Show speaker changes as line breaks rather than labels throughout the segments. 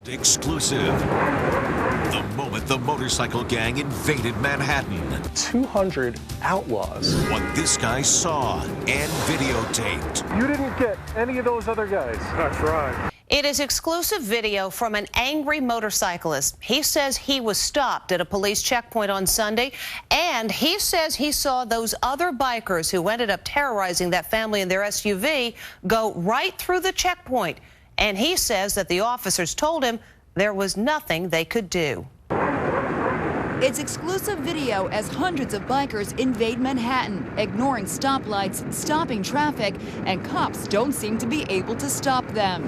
Exclusive. The moment the motorcycle gang invaded Manhattan.
200 outlaws.
What this guy saw and videotaped.
You didn't get any of those other guys. That's right.
It is exclusive video from an angry motorcyclist. He says he was stopped at a police checkpoint on Sunday, and he says he saw those other bikers who ended up terrorizing that family in their SUV go right through the checkpoint. And he says that the officers told him there was nothing they could do.
It's exclusive video as hundreds of bikers invade Manhattan, ignoring stoplights, stopping traffic, and cops don't seem to be able to stop them.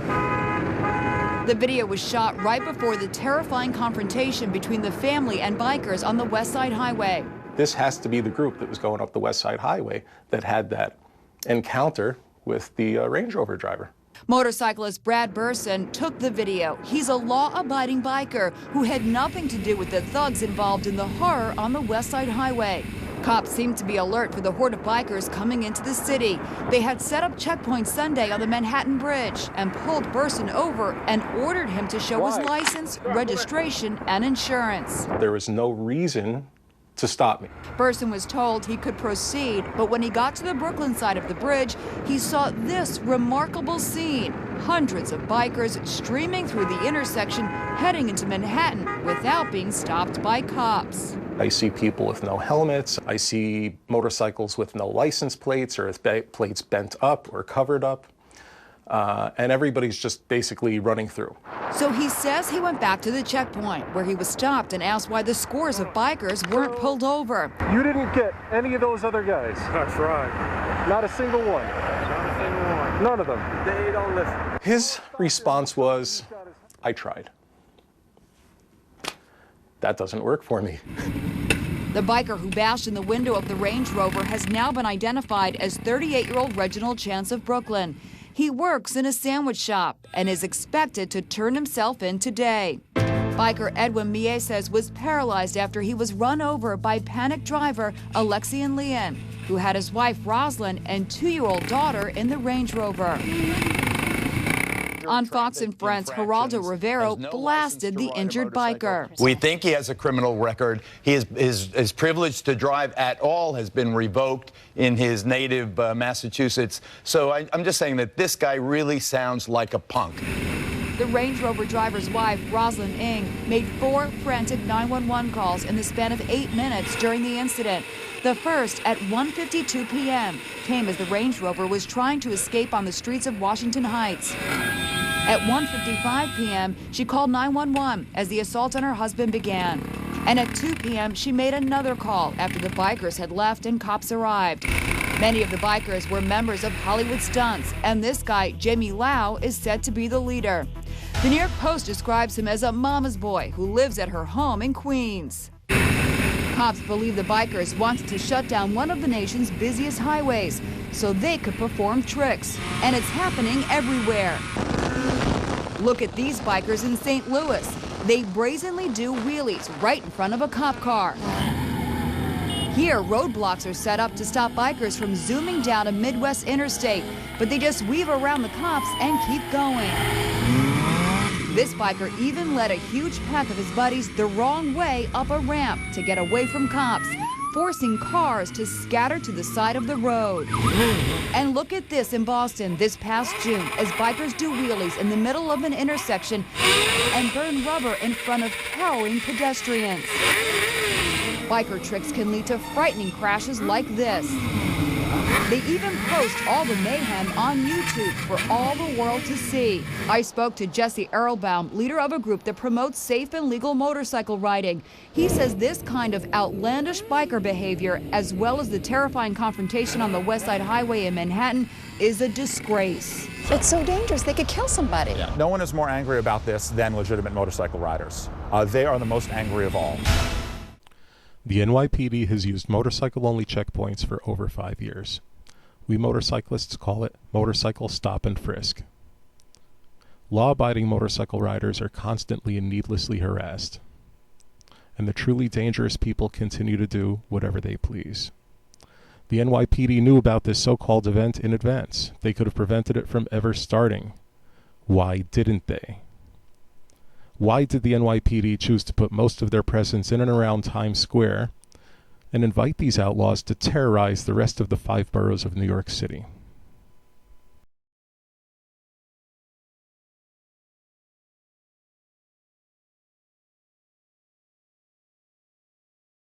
The video was shot right before the terrifying confrontation between the family and bikers on the West Side Highway.
This has to be the group that was going up the West Side Highway that had that encounter with the Range Rover driver.
Motorcyclist Brad Burson took the video. He's a law-abiding biker who had nothing to do with the thugs involved in the horror on the West Side Highway. Cops seemed to be alert for the horde of bikers coming into the city. They had set up checkpoints Sunday on the Manhattan Bridge and pulled Burson over and ordered him to show his license, registration, and insurance.
There was no reason to stop me.
Burson was told he could proceed, but when he got to the Brooklyn side of the bridge, he saw this remarkable scene. Hundreds of bikers streaming through the intersection, heading into Manhattan without being stopped by cops.
I see people with no helmets. I see motorcycles with no license plates or with plates bent up or covered up. And everybody's just basically running through.
So he says he went back to the checkpoint where he was stopped and asked why the scores of bikers weren't pulled over.
You didn't get any of those other guys. That's right. Not a single one. Not a single one. None of them. They don't listen.
His response was, I tried. That doesn't work for me.
The biker who bashed in the window of the Range Rover has now been identified as 38-year-old Reginald Chance of Brooklyn. He works in a sandwich shop and is expected to turn himself in today. Biker Edwin Mieses was paralyzed after he was run over by panicked driver Alexian Leon, who had his wife Roslyn and 2-year-old daughter in the Range Rover. On Fox and Friends, Geraldo Rivero blasted the injured biker.
We think he has a criminal record. His privilege to drive at all has been revoked in his native Massachusetts. So I'm just saying that this guy really sounds like a punk.
The Range Rover driver's wife, Roslyn Ng, made 4 frantic 911 calls in the span of 8 minutes during the incident. The first, at 1:52 p.m., came as the Range Rover was trying to escape on the streets of Washington Heights. At 1:55 p.m., she called 911 as the assault on her husband began. And at 2 p.m., she made another call after the bikers had left and cops arrived. Many of the bikers were members of Hollywood stunts, and this guy, Jamie Lau, is said to be the leader. The New York Post describes him as a mama's boy who lives at her home in Queens. Cops believe the bikers wanted to shut down one of the nation's busiest highways so they could perform tricks. And it's happening everywhere. Look at these bikers in St. Louis. They brazenly do wheelies right in front of a cop car. Here, roadblocks are set up to stop bikers from zooming down a Midwest interstate, but they just weave around the cops and keep going. This biker even led a huge pack of his buddies the wrong way up a ramp to get away from cops, forcing cars to scatter to the side of the road. And look at this in Boston this past June as bikers do wheelies in the middle of an intersection and burn rubber in front of cowering pedestrians. Biker tricks can lead to frightening crashes like this. They even post all the mayhem on YouTube for all the world to see. I spoke to Jesse Erlbaum, leader of a group that promotes safe and legal motorcycle riding. He says this kind of outlandish biker behavior, as well as the terrifying confrontation on the West Side Highway in Manhattan, is a disgrace.
It's so dangerous, they could kill somebody.
Yeah. No one is more angry about this than legitimate motorcycle riders. They are the most angry of all.
The NYPD has used motorcycle-only checkpoints for over 5 years. We motorcyclists call it motorcycle stop and frisk. Law-abiding motorcycle riders are constantly and needlessly harassed, and the truly dangerous people continue to do whatever they please. The NYPD knew about this so-called event in advance. They could have prevented it from ever starting. Why didn't they? Why did the NYPD choose to put most of their presence in and around Times Square and invite these outlaws to terrorize the rest of the 5 boroughs of New York City?